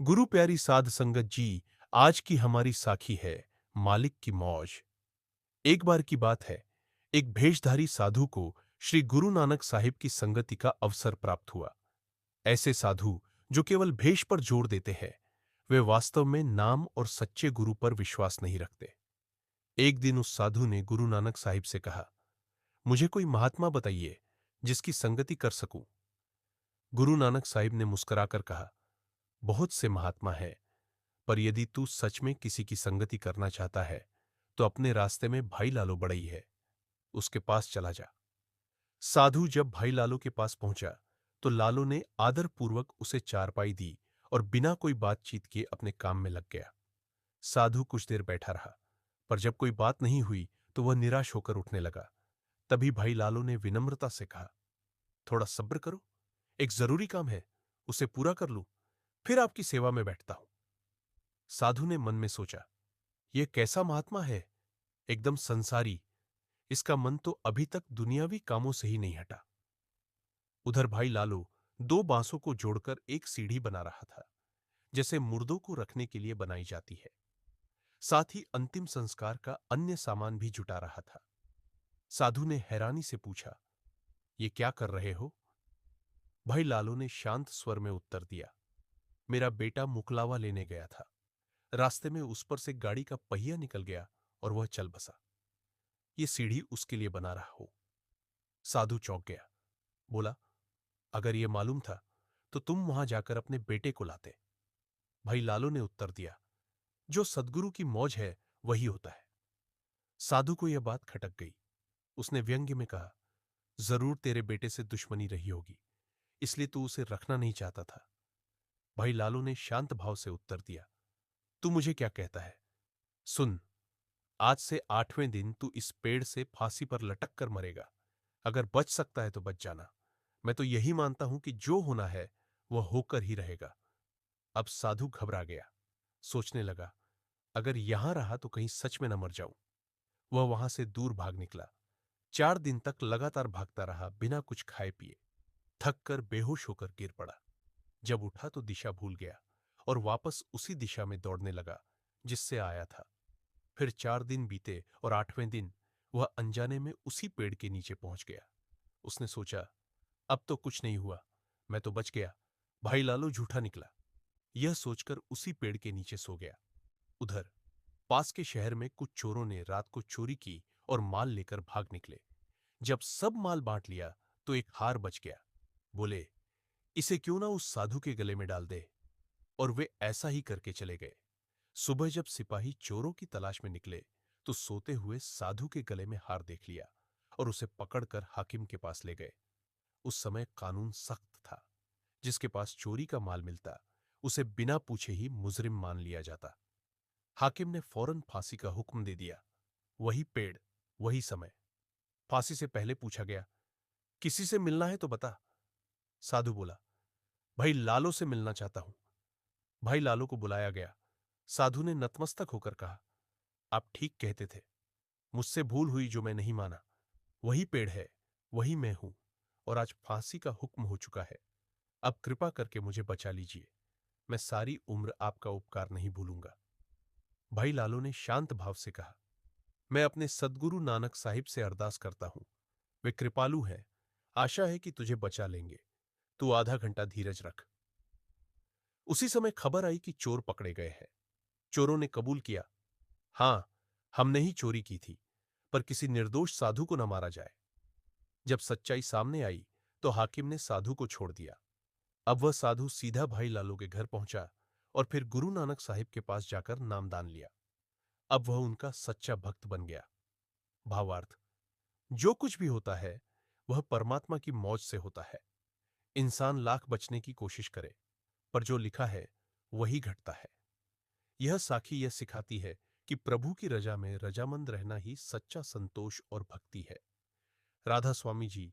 गुरु प्यारी साध संगत जी, आज की हमारी साखी है मालिक की मौज। एक बार की बात है, एक भेषधारी साधु को श्री गुरु नानक साहिब की संगति का अवसर प्राप्त हुआ। ऐसे साधु जो केवल भेष पर जोर देते हैं, वे वास्तव में नाम और सच्चे गुरु पर विश्वास नहीं रखते। एक दिन उस साधु ने गुरु नानक साहिब से कहा, मुझे कोई महात्मा बताइए जिसकी संगति कर सकूं। गुरु नानक साहिब ने मुस्कुराकर कहा, बहुत से महात्मा हैं, पर यदि तू सच में किसी की संगति करना चाहता है तो अपने रास्ते में भाई लालो बड़ई है, उसके पास चला जा। साधु जब भाई लालो के पास पहुंचा तो लालो ने आदरपूर्वक उसे चारपाई दी और बिना कोई बातचीत किए अपने काम में लग गया। साधु कुछ देर बैठा रहा, पर जब कोई बात नहीं हुई तो वह निराश होकर उठने लगा। तभी भाई लालो ने विनम्रता से कहा, थोड़ा सब्र करो, एक जरूरी काम है, उसे पूरा कर लूं, फिर आपकी सेवा में बैठता हूं। साधु ने मन में सोचा, यह कैसा महात्मा है, एकदम संसारी, इसका मन तो अभी तक दुनियावी कामों से ही नहीं हटा। उधर भाई लालो दो बांसों को जोड़कर एक सीढ़ी बना रहा था, जैसे मुर्दों को रखने के लिए बनाई जाती है। साथ ही अंतिम संस्कार का अन्य सामान भी जुटा रहा था। साधु ने हैरानी से पूछा, ये क्या कर रहे हो? भाई लालो ने शांत स्वर में उत्तर दिया, मेरा बेटा मुकलावा लेने गया था, रास्ते में उस पर से गाड़ी का पहिया निकल गया और वह चल बसा। ये सीढ़ी उसके लिए बना रहा हूं। साधु चौंक गया, बोला, अगर यह मालूम था तो तुम वहां जाकर अपने बेटे को लाते। भाई लालो ने उत्तर दिया, जो सद्गुरु की मौज है वही होता है। साधु को यह बात खटक गई। उसने व्यंग्य में कहा, जरूर तेरे बेटे से दुश्मनी रही होगी, इसलिए तू उसे रखना नहीं चाहता था। भाई लालो ने शांत भाव से उत्तर दिया, तू मुझे क्या कहता है? सुन, आज से 8वें दिन तू इस पेड़ से फांसी पर लटक कर मरेगा। अगर बच सकता है तो बच जाना। मैं तो यही मानता हूं कि जो होना है वह होकर ही रहेगा। अब साधु घबरा गया, सोचने लगा, अगर यहां रहा तो कहीं सच में न मर जाऊं। वह वहां से दूर भाग निकला। 4 दिन तक लगातार भागता रहा, बिना कुछ खाए पिए। थक कर बेहोश होकर गिर पड़ा। जब उठा तो दिशा भूल गया और वापस उसी दिशा में दौड़ने लगा जिससे आया था। फिर 4 दिन बीते और 8वें दिन वह अनजाने में उसी पेड़ के नीचे पहुंच गया। उसने सोचा, अब तो कुछ नहीं हुआ, मैं तो बच गया, भाई लालो झूठा निकला। यह सोचकर उसी पेड़ के नीचे सो गया। उधर पास के शहर में कुछ चोरों ने रात को चोरी की और माल लेकर भाग निकले। जब सब माल बांट लिया तो एक हार बच गया। बोले, इसे क्यों ना उस साधु के गले में डाल दे। और वे ऐसा ही करके चले गए। सुबह जब सिपाही चोरों की तलाश में निकले तो सोते हुए साधु के गले में हार देख लिया और उसे पकड़कर हाकिम के पास ले गए। उस समय कानून सख्त था, जिसके पास चोरी का माल मिलता उसे बिना पूछे ही मुजरिम मान लिया जाता। हाकिम ने फौरन फांसी का हुक्म दे दिया। वही पेड़, वही समय। फांसी से पहले पूछा गया, किसी से मिलना है तो बता। साधु बोला, भाई लालो से मिलना चाहता हूं। भाई लालो को बुलाया गया। साधु ने नतमस्तक होकर कहा, आप ठीक कहते थे, मुझसे भूल हुई जो मैं नहीं माना। वही पेड़ है, वही मैं हूं, और आज फांसी का हुक्म हो चुका है। अब कृपा करके मुझे बचा लीजिए, मैं सारी उम्र आपका उपकार नहीं भूलूंगा। भाई लालो ने शांत भाव से कहा, मैं अपने सद्गुरु नानक साहिब से अरदास करता हूं, वे कृपालु हैं, आशा है कि तुझे बचा लेंगे। तू आधा घंटा धीरज रख। उसी समय खबर आई कि चोर पकड़े गए हैं। चोरों ने कबूल किया, हां, हमने ही चोरी की थी, पर किसी निर्दोष साधु को न मारा जाए। जब सच्चाई सामने आई तो हाकिम ने साधु को छोड़ दिया। अब वह साधु सीधा भाई लालो के घर पहुंचा और फिर गुरु नानक साहिब के पास जाकर नामदान लिया। अब वह उनका सच्चा भक्त बन गया। भावार्थ, जो कुछ भी होता है वह परमात्मा की मौज से होता है। इंसान लाख बचने की कोशिश करे, पर जो लिखा है वही घटता है। यह साखी यह सिखाती है कि प्रभु की रजा में रजामंद रहना ही सच्चा संतोष और भक्ति है। राधा स्वामी जी